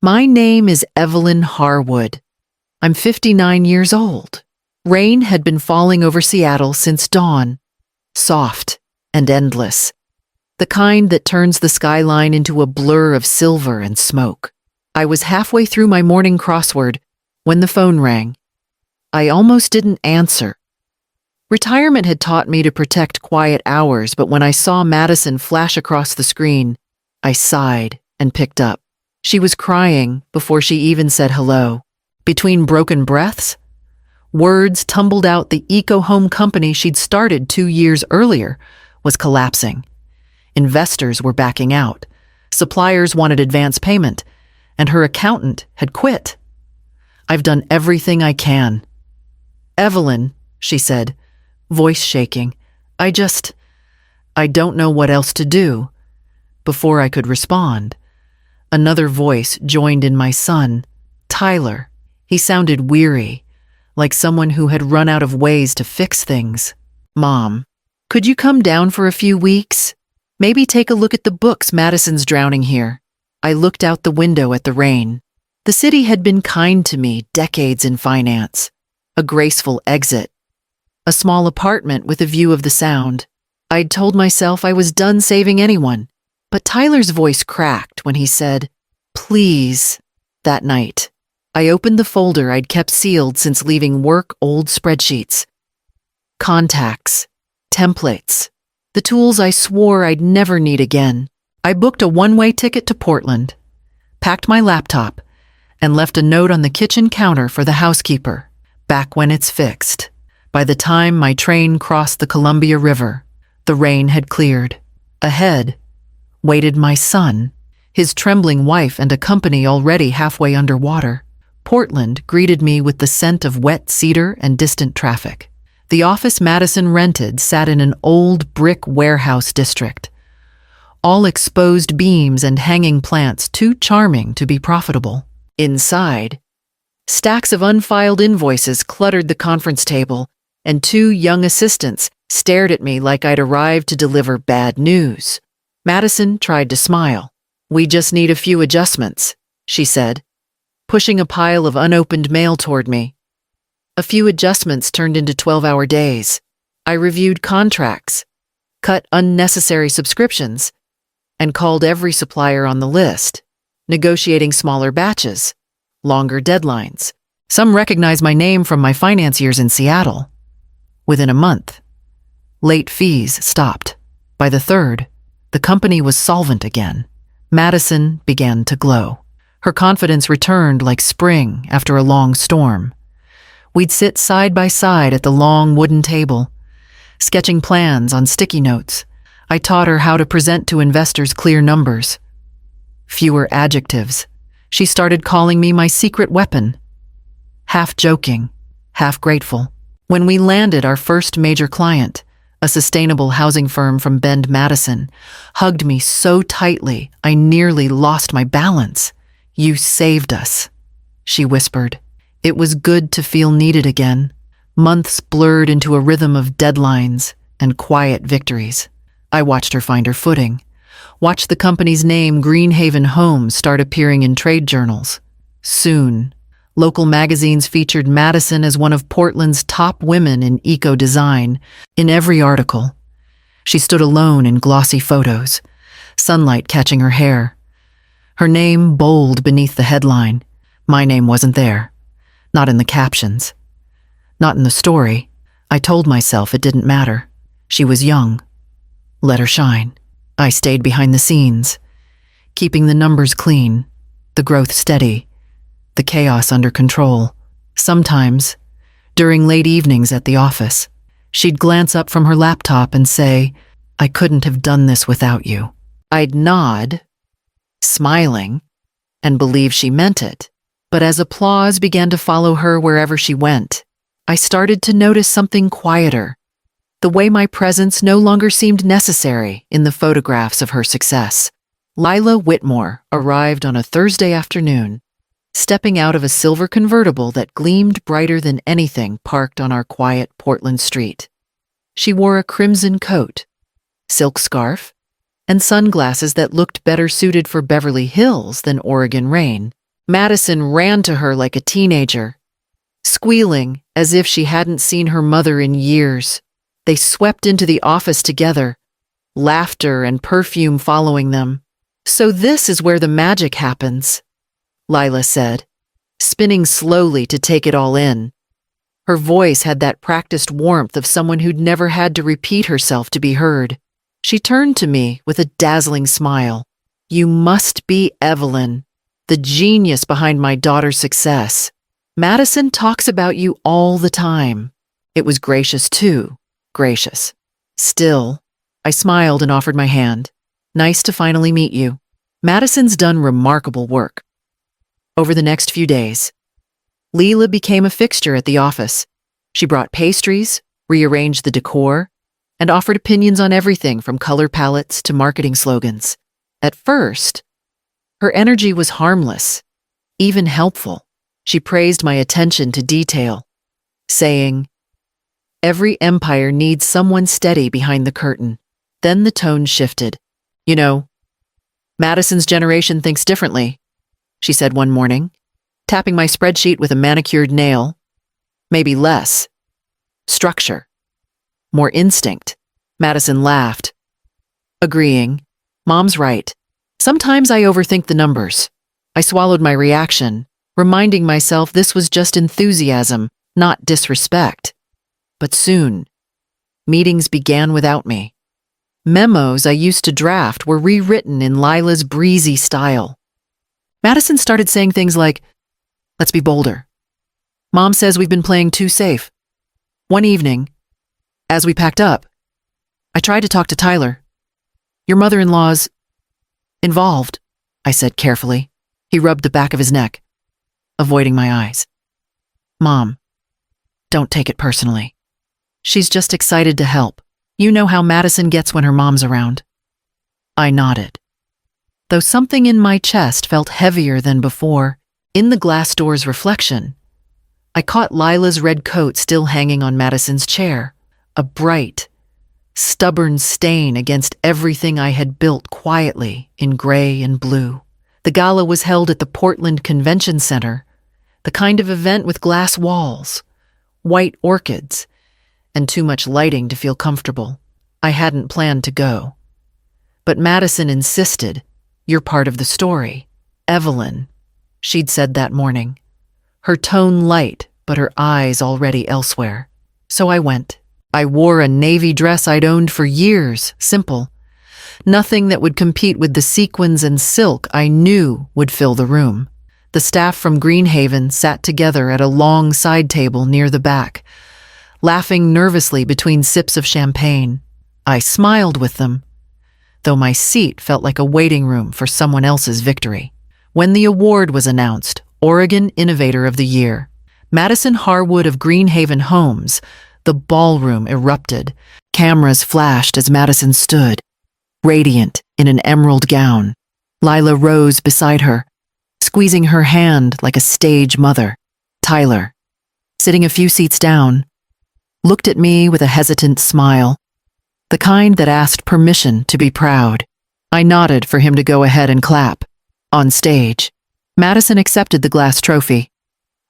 My name is Evelyn Harwood. I'm 59 years old. Rain had been falling over Seattle since dawn, soft and endless, the kind that turns the skyline into a blur of silver and smoke. I was halfway through my morning crossword when the phone rang. I almost didn't answer. Retirement had taught me to protect quiet hours, but when I saw Madison flash across the screen, I sighed and picked up. She was crying before she even said hello. Between broken breaths, words tumbled out. The eco-home company she'd started 2 years earlier was collapsing. Investors were backing out. Suppliers wanted advance payment, and her accountant had quit. I've done everything I can. Evelyn, she said, voice shaking, I don't know what else to do. Before I could respond, another voice joined in, my son, Tyler. He sounded weary, like someone who had run out of ways to fix things. Mom, could you come down for a few weeks? Maybe take a look at the books. Madison's drowning here. I looked out the window at the rain. The city had been kind to me, decades in finance. A graceful exit. A small apartment with a view of the Sound. I'd told myself I was done saving anyone, but Tyler's voice cracked when he said, please, that night. I opened the folder I'd kept sealed since leaving work, old spreadsheets. Contacts, templates, the tools I swore I'd never need again. I booked a one-way ticket to Portland, packed my laptop, and left a note on the kitchen counter for the housekeeper, back when it's fixed. By the time my train crossed the Columbia River, the rain had cleared. Ahead waited my son, his trembling wife, and a company already halfway underwater. Portland greeted me with the scent of wet cedar and distant traffic. The office Madison rented sat in an old brick warehouse district. All exposed beams and hanging plants too charming to be profitable. Inside, stacks of unfiled invoices cluttered the conference table, and 2 young assistants stared at me like I'd arrived to deliver bad news. Madison tried to smile. We just need a few adjustments, she said, pushing a pile of unopened mail toward me. A few adjustments turned into 12-hour days. I reviewed contracts, cut unnecessary subscriptions, and called every supplier on the list, negotiating smaller batches, longer deadlines. Some recognized my name from my finance years in Seattle. Within a month, late fees stopped. By the 3rd, the company was solvent again. Madison began to glow. Her confidence returned like spring after a long storm. We'd sit side by side at the long wooden table, sketching plans on sticky notes. I taught her how to present to investors clear numbers. Fewer adjectives. She started calling me my secret weapon. Half joking, half grateful. When we landed, our first major client, a sustainable housing firm from Bend, Madison, hugged me so tightly I nearly lost my balance. You saved us, she whispered. It was good to feel needed again. Months blurred into a rhythm of deadlines and quiet victories. I watched her find her footing, watched the company's name, Greenhaven Homes, start appearing in trade journals. Soon, local magazines featured Madison as one of Portland's top women in eco-design. In every article, she stood alone in glossy photos, sunlight catching her hair. Her name bold beneath the headline. My name wasn't there. Not in the captions. Not in the story. I told myself it didn't matter. She was young. Let her shine. I stayed behind the scenes, keeping the numbers clean, the growth steady, the chaos under control. Sometimes, during late evenings at the office, she'd glance up from her laptop and say, I couldn't have done this without you. I'd nod, smiling, and believe she meant it. But as applause began to follow her wherever she went, I started to notice something quieter. The way my presence no longer seemed necessary in the photographs of her success. Lila Whitmore arrived on a Thursday afternoon, stepping out of a silver convertible that gleamed brighter than anything parked on our quiet Portland street. She wore a crimson coat, silk scarf, and sunglasses that looked better suited for Beverly Hills than Oregon rain. Madison ran to her like a teenager, squealing as if she hadn't seen her mother in years. They swept into the office together, laughter and perfume following them. "So this is where the magic happens," Lila said, spinning slowly to take it all in. Her voice had that practiced warmth of someone who'd never had to repeat herself to be heard. She turned to me with a dazzling smile. "You must be Evelyn, the genius behind my daughter's success. Madison talks about you all the time." It was gracious too, gracious. Still, I smiled and offered my hand. "Nice to finally meet you. Madison's done remarkable work." Over the next few days, Leela became a fixture at the office. She brought pastries, rearranged the decor, and offered opinions on everything from color palettes to marketing slogans. At first, her energy was harmless, even helpful. She praised my attention to detail, saying, "Every empire needs someone steady behind the curtain." Then the tone shifted. "You know, Madison's generation thinks differently," she said one morning, tapping my spreadsheet with a manicured nail. "Maybe less structure, more instinct." Madison laughed, agreeing. "Mom's right. Sometimes I overthink the numbers." I swallowed my reaction, reminding myself this was just enthusiasm, not disrespect. But soon, meetings began without me. Memos I used to draft were rewritten in Lila's breezy style. Madison started saying things like, "Let's be bolder. Mom says we've been playing too safe." One evening, as we packed up, I tried to talk to Tyler. "Your mother-in-law's involved," I said carefully. He rubbed the back of his neck, avoiding my eyes. "Mom, don't take it personally. She's just excited to help. You know how Madison gets when her mom's around." I nodded, though something in my chest felt heavier than before. In the glass door's reflection, I caught Lila's red coat still hanging on Madison's chair, a bright, stubborn stain against everything I had built quietly in gray and blue. The gala was held at the Portland Convention Center, the kind of event with glass walls, white orchids, and too much lighting to feel comfortable. I hadn't planned to go. But Madison insisted, "You're part of the story. Evelyn," she'd said that morning, her tone light but her eyes already elsewhere. So I went. I wore a navy dress I'd owned for years, simple. Nothing that would compete with the sequins and silk I knew would fill the room. The staff from Greenhaven sat together at a long side table near the back, laughing nervously between sips of champagne. I smiled with them, though my seat felt like a waiting room for someone else's victory. When the award was announced, Oregon Innovator of the Year, Madison Harwood of Greenhaven Homes, the ballroom erupted. Cameras flashed as Madison stood, radiant in an emerald gown. Lila rose beside her, squeezing her hand like a stage mother. Tyler, sitting a few seats down, looked at me with a hesitant smile, the kind that asked permission to be proud. I nodded for him to go ahead and clap. On stage, Madison accepted the glass trophy,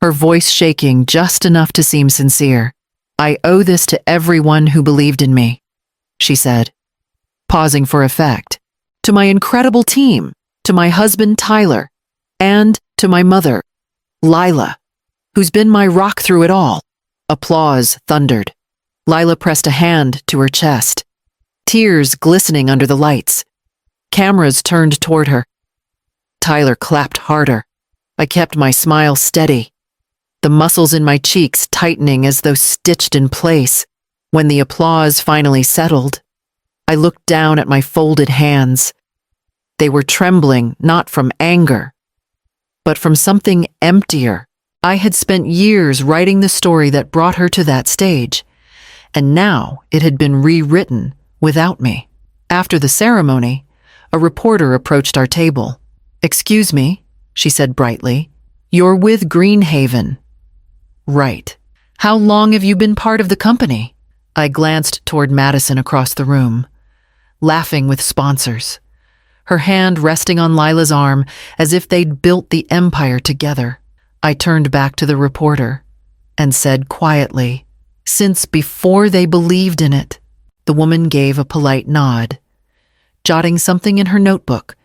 her voice shaking just enough to seem sincere. "I owe this to everyone who believed in me," she said, pausing for effect. "To my incredible team, to my husband Tyler, and to my mother, Lila, who's been my rock through it all." Applause thundered. Lila pressed a hand to her chest, tears glistening under the lights. Cameras turned toward her. Tyler clapped harder. I kept my smile steady, the muscles in my cheeks tightening as though stitched in place. When the applause finally settled, I looked down at my folded hands. They were trembling not from anger, but from something emptier. I had spent years writing the story that brought her to that stage, and now it had been rewritten without me. After the ceremony, a reporter approached our table. "Excuse me," she said brightly. "You're with Greenhaven." "Right. How long have you been part of the company?" I glanced toward Madison across the room, laughing with sponsors, her hand resting on Lila's arm as if they'd built the empire together. I turned back to the reporter and said quietly, "Since before they believed in it." The woman gave a polite nod, jotting something in her notebook,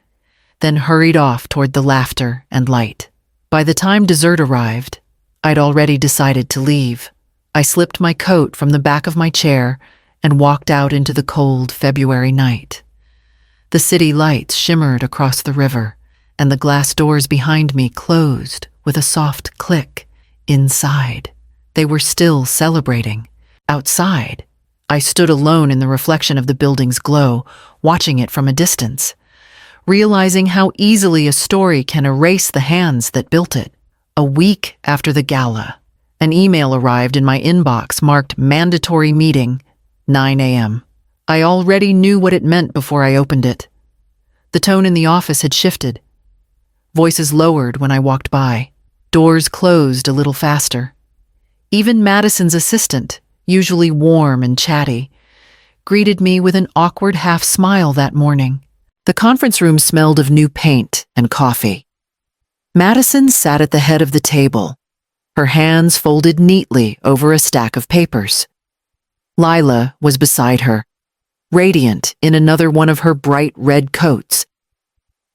then hurried off toward the laughter and light. By the time dessert arrived, I'd already decided to leave. I slipped my coat from the back of my chair and walked out into the cold February night. The city lights shimmered across the river, and the glass doors behind me closed with a soft click. Inside, they were still celebrating. Outside, I stood alone in the reflection of the building's glow, watching it from a distance, realizing how easily a story can erase the hands that built it. A week after the gala, an email arrived in my inbox marked "Mandatory Meeting, 9 a.m." I already knew what it meant before I opened it. The tone in the office had shifted. Voices lowered when I walked by. Doors closed a little faster. Even Madison's assistant, usually warm and chatty, greeted me with an awkward half-smile that morning. The conference room smelled of new paint and coffee. Madison sat at the head of the table, her hands folded neatly over a stack of papers. Lila was beside her, radiant in another one of her bright red coats,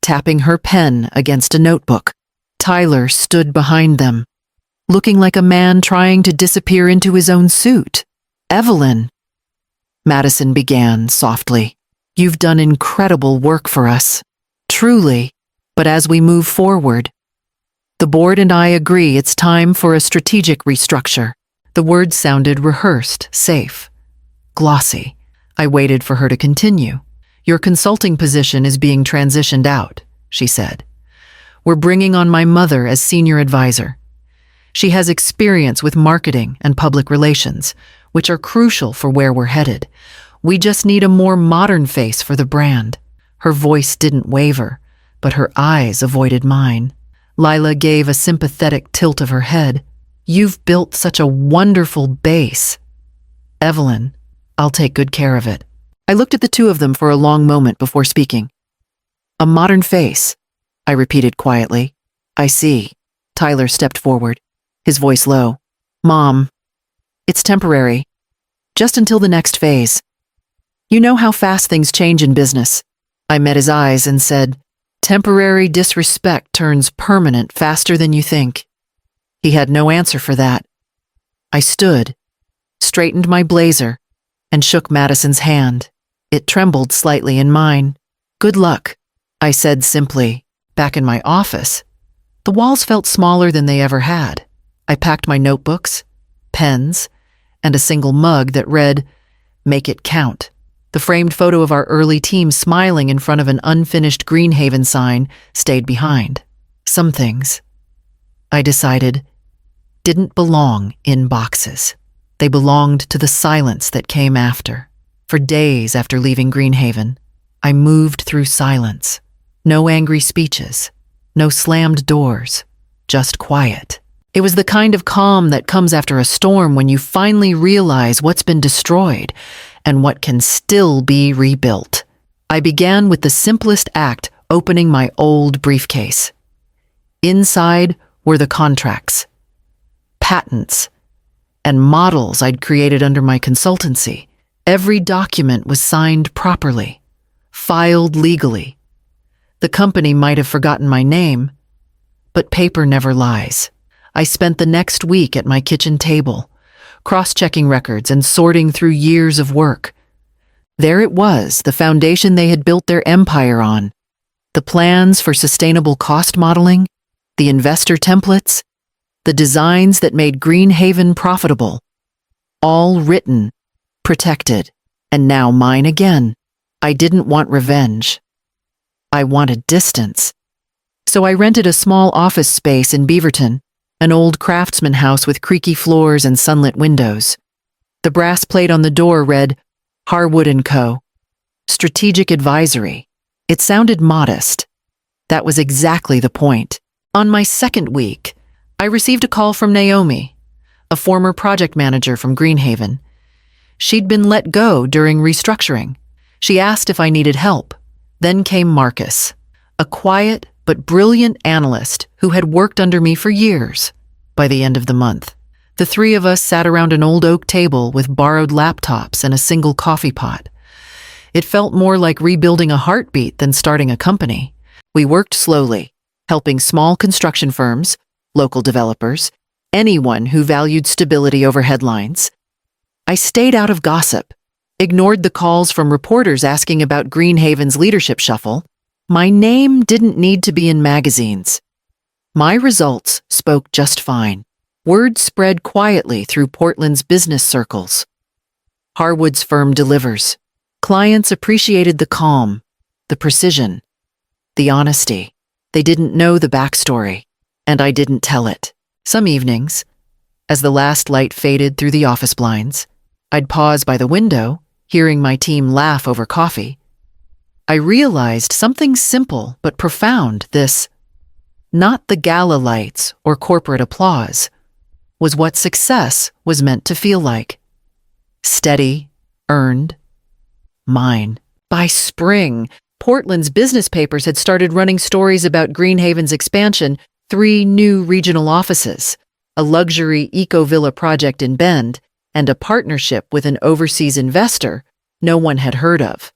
tapping her pen against a notebook. Tyler stood behind them, looking like a man trying to disappear into his own suit. "Evelyn," Madison began softly, "you've done incredible work for us, truly, but as we move forward, the board and I agree it's time for a strategic restructure." The words sounded rehearsed, safe, glossy. I waited for her to continue. "Your consulting position is being transitioned out," she said. "We're bringing on my mother as senior advisor. She has experience with marketing and public relations, which are crucial for where we're headed. We just need a more modern face for the brand." Her voice didn't waver, but her eyes avoided mine. Lila gave a sympathetic tilt of her head. "You've built such a wonderful base. Evelyn, I'll take good care of it." I looked at the two of them for a long moment before speaking. "A modern face," I repeated quietly. "I see." Tyler stepped forward, his voice low. "Mom, it's temporary, just until the next phase. You know how fast things change in business." I met his eyes and said, "Temporary disrespect turns permanent faster than you think." He had no answer for that. I stood, straightened my blazer, and shook Madison's hand. It trembled slightly in mine. "Good luck," I said simply. Back in my office, the walls felt smaller than they ever had. I packed my notebooks, pens, and a single mug that read, "Make it count." The framed photo of our early team smiling in front of an unfinished Greenhaven sign stayed behind. Some things, I decided, didn't belong in boxes. They belonged to the silence that came after. For days after leaving Greenhaven, I moved through silence. No angry speeches, no slammed doors, just quiet. It was the kind of calm that comes after a storm when you finally realize what's been destroyed and what can still be rebuilt. I began with the simplest act, opening my old briefcase. Inside were the contracts, patents, and models I'd created under my consultancy. Every document was signed properly, filed legally. The company might have forgotten my name, but paper never lies. I spent the next week at my kitchen table, cross-checking records and sorting through years of work. There it was, the foundation they had built their empire on. The plans for sustainable cost modeling, the investor templates, the designs that made Greenhaven profitable. All written, protected, and now mine again. I didn't want revenge. I wanted distance. So I rented a small office space in Beaverton, an old craftsman house with creaky floors and sunlit windows. The brass plate on the door read, Harwood & Co., Strategic Advisory. It sounded modest. That was exactly the point. On my second week, I received a call from Naomi, a former project manager from Greenhaven. She'd been let go during restructuring. She asked if I needed help. Then came Marcus, a quiet but brilliant analyst who had worked under me for years. By the end of the month, the three of us sat around an old oak table with borrowed laptops and a single coffee pot. It felt more like rebuilding a heartbeat than starting a company. We worked slowly, helping small construction firms, local developers, anyone who valued stability over headlines. I stayed out of gossip, ignored the calls from reporters asking about Greenhaven's leadership shuffle. My name didn't need to be in magazines. My results spoke just fine. Word spread quietly through Portland's business circles. Harwood's firm delivers. Clients appreciated the calm, the precision, the honesty. They didn't know the backstory, and I didn't tell it. Some evenings, as the last light faded through the office blinds, I'd pause by the window, hearing my team laugh over coffee. I realized something simple but profound. This, not the gala lights or corporate applause, was what success was meant to feel like. Steady, earned, mine. By spring, Portland's business papers had started running stories about Greenhaven's expansion, 3 new regional offices, a luxury eco-villa project in Bend, and a partnership with an overseas investor no one had heard of.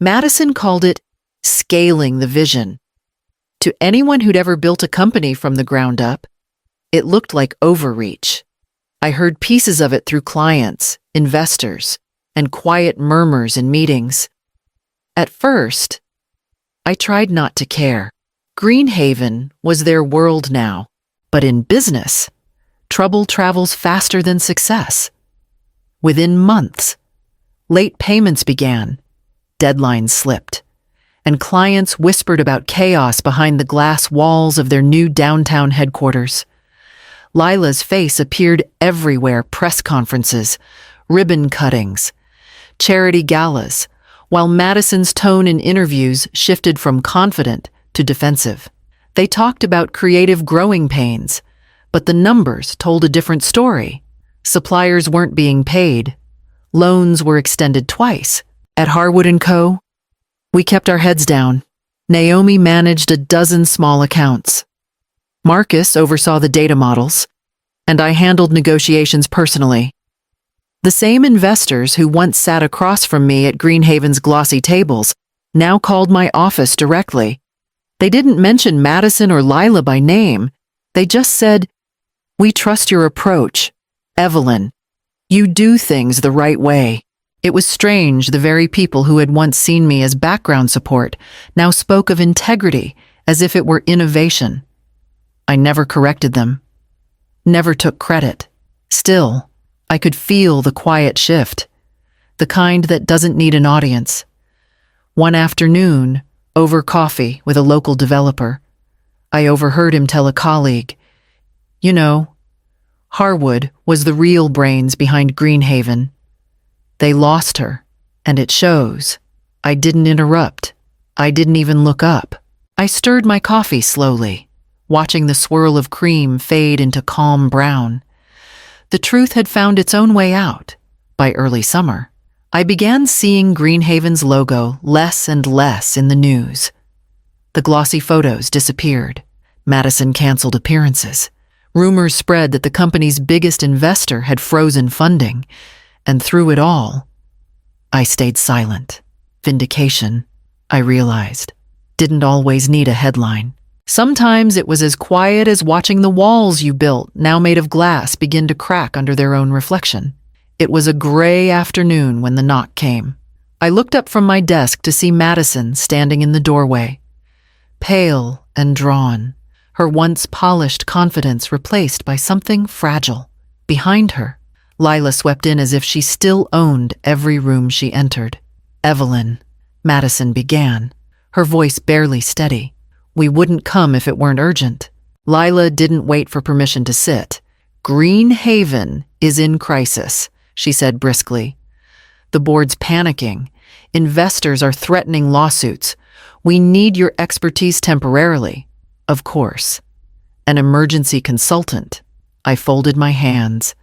Madison called it scaling the vision. To anyone who'd ever built a company from the ground up, it looked like overreach. I heard pieces of it through clients, investors, and quiet murmurs in meetings. At first, I tried not to care. Greenhaven was their world now, but in business, trouble travels faster than success. Within months, late payments began, deadlines slipped, and clients whispered about chaos behind the glass walls of their new downtown headquarters. Lila's face appeared everywhere: press conferences, ribbon cuttings, charity galas, while Madison's tone in interviews shifted from confident to defensive. They talked about creative growing pains, but the numbers told a different story. Suppliers weren't being paid. Loans were extended twice. At Harwood & Co., we kept our heads down. Naomi managed a dozen small accounts. Marcus oversaw the data models, and I handled negotiations personally. The same investors who once sat across from me at Greenhaven's glossy tables now called my office directly. They didn't mention Madison or Lila by name. They just said, "We trust your approach, Evelyn. You do things the right way." It was strange. The very people who had once seen me as background support now spoke of integrity as if it were innovation. I never corrected them, never took credit. Still, I could feel the quiet shift, the kind that doesn't need an audience. One afternoon, over coffee with a local developer, I overheard him tell a colleague, "You know, Harwood was the real brains behind Greenhaven. They lost her, and it shows." I didn't interrupt. I didn't even look up. I stirred my coffee slowly, watching the swirl of cream fade into calm brown. The truth had found its own way out. By early summer, I began seeing Greenhaven's logo less and less in the news. The glossy photos disappeared. Madison canceled appearances. Rumors spread that the company's biggest investor had frozen funding, and through it all, I stayed silent. Vindication, I realized, didn't always need a headline. Sometimes it was as quiet as watching the walls you built, now made of glass, begin to crack under their own reflection. It was a gray afternoon when the knock came. I looked up from my desk to see Madison standing in the doorway, pale and drawn, her once polished confidence replaced by something fragile. Behind her, Lila swept in as if she still owned every room she entered. "Evelyn," Madison began, her voice barely steady. "We wouldn't come if it weren't urgent." Lila didn't wait for permission to sit. "Greenhaven is in crisis," she said briskly. "The board's panicking. Investors are threatening lawsuits. We need your expertise temporarily." "Of course. An emergency consultant." I folded my hands,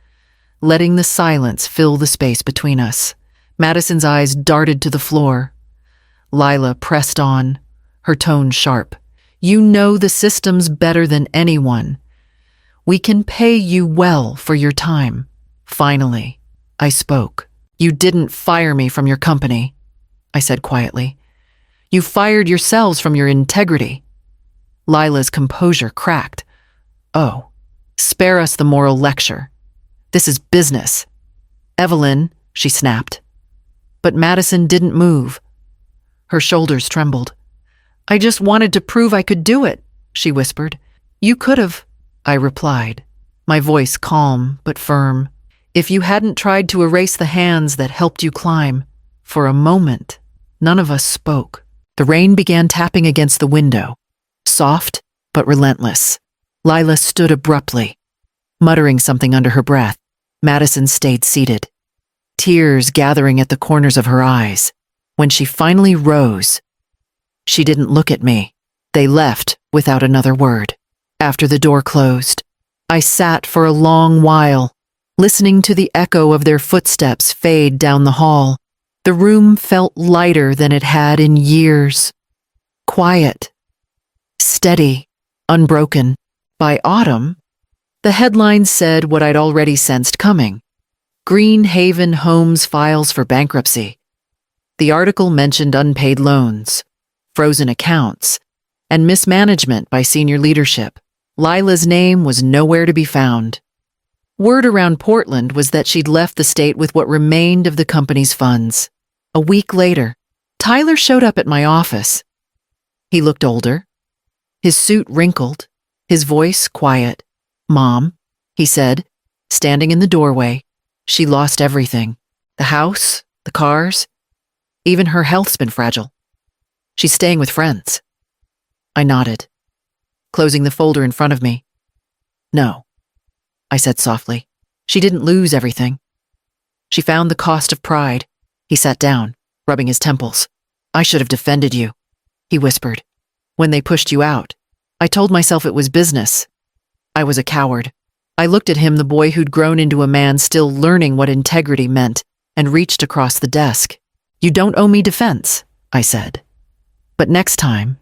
letting the silence fill the space between us. Madison's eyes darted to the floor. Lila pressed on, her tone sharp. You know the systems better than anyone. We can pay you well for your time. Finally, I spoke. You didn't fire me from your company, I said quietly. You fired yourselves from your integrity. Lila's composure cracked. Oh, spare us the moral lecture. This is business. Evelyn, she snapped. But Madison didn't move. Her shoulders trembled. I just wanted to prove I could do it, she whispered. You could have, I replied, my voice calm but firm. If you hadn't tried to erase the hands that helped you climb. For a moment, none of us spoke. The rain began tapping against the window, soft but relentless. Lila stood abruptly, muttering something under her breath. Madison stayed seated, tears gathering at the corners of her eyes. When she finally rose, she didn't look at me. They left without another word. After the door closed, I sat for a long while, listening to the echo of their footsteps fade down the hall. The room felt lighter than it had in years. Quiet, steady, unbroken. By autumn, the headline said what I'd already sensed coming. Greenhaven Homes files for bankruptcy. The article mentioned unpaid loans, frozen accounts, and mismanagement by senior leadership. Lila's name was nowhere to be found. Word around Portland was that she'd left the state with what remained of the company's funds. A week later, Tyler showed up at my office. He looked older, his suit wrinkled, his voice quiet. Mom, he said, standing in the doorway, she lost everything. The house, the cars, even her health's been fragile. She's staying with friends. I nodded, closing the folder in front of me. No, I said softly. She didn't lose everything. She found the cost of pride. He sat down, rubbing his temples. I should have defended you, he whispered. When they pushed you out, I told myself it was business. I was a coward. I looked at him, the boy who'd grown into a man still learning what integrity meant, and reached across the desk. You don't owe me defense, I said. But next time,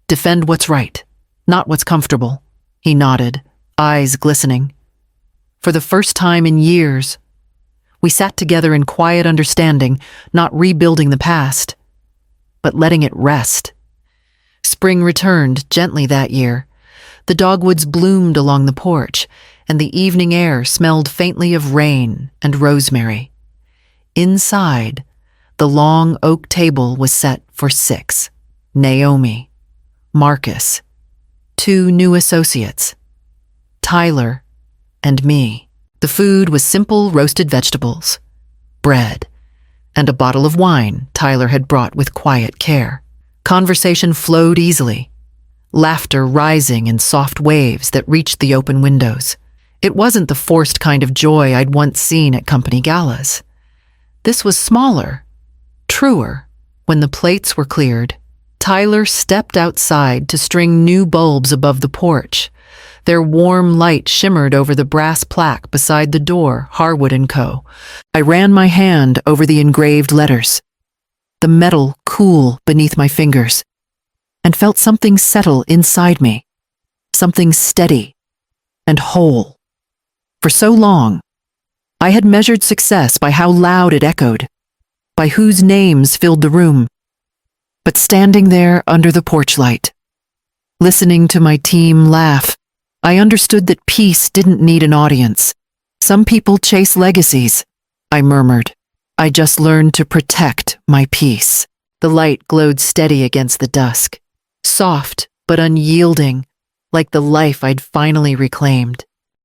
defend what's right, not what's comfortable. He nodded, eyes glistening. For the first time in years, we sat together in quiet understanding, not rebuilding the past, but letting it rest. Spring returned gently that year. The dogwoods bloomed along the porch, and the evening air smelled faintly of rain and rosemary. Inside, the long oak table was set for 6. Naomi, Marcus, 2 new associates, Tyler, and me. The food was simple roasted vegetables, bread, and a bottle of wine Tyler had brought with quiet care. Conversation flowed easily, laughter rising in soft waves that reached the open windows. It wasn't the forced kind of joy I'd once seen at company galas. This was smaller, truer. When the plates were cleared, Tyler stepped outside to string new bulbs above the porch. Their warm light shimmered over the brass plaque beside the door, Harwood & Co. I ran my hand over the engraved letters, the metal cool beneath my fingers, and felt something settle inside me, something steady and whole. For so long, I had measured success by how loud it echoed, by whose names filled the room. But standing there under the porch light, listening to my team laugh, I understood that peace didn't need an audience. Some people chase legacies, I murmured. I just learned to protect my peace. The light glowed steady against the dusk, soft but unyielding, like the life I'd finally reclaimed.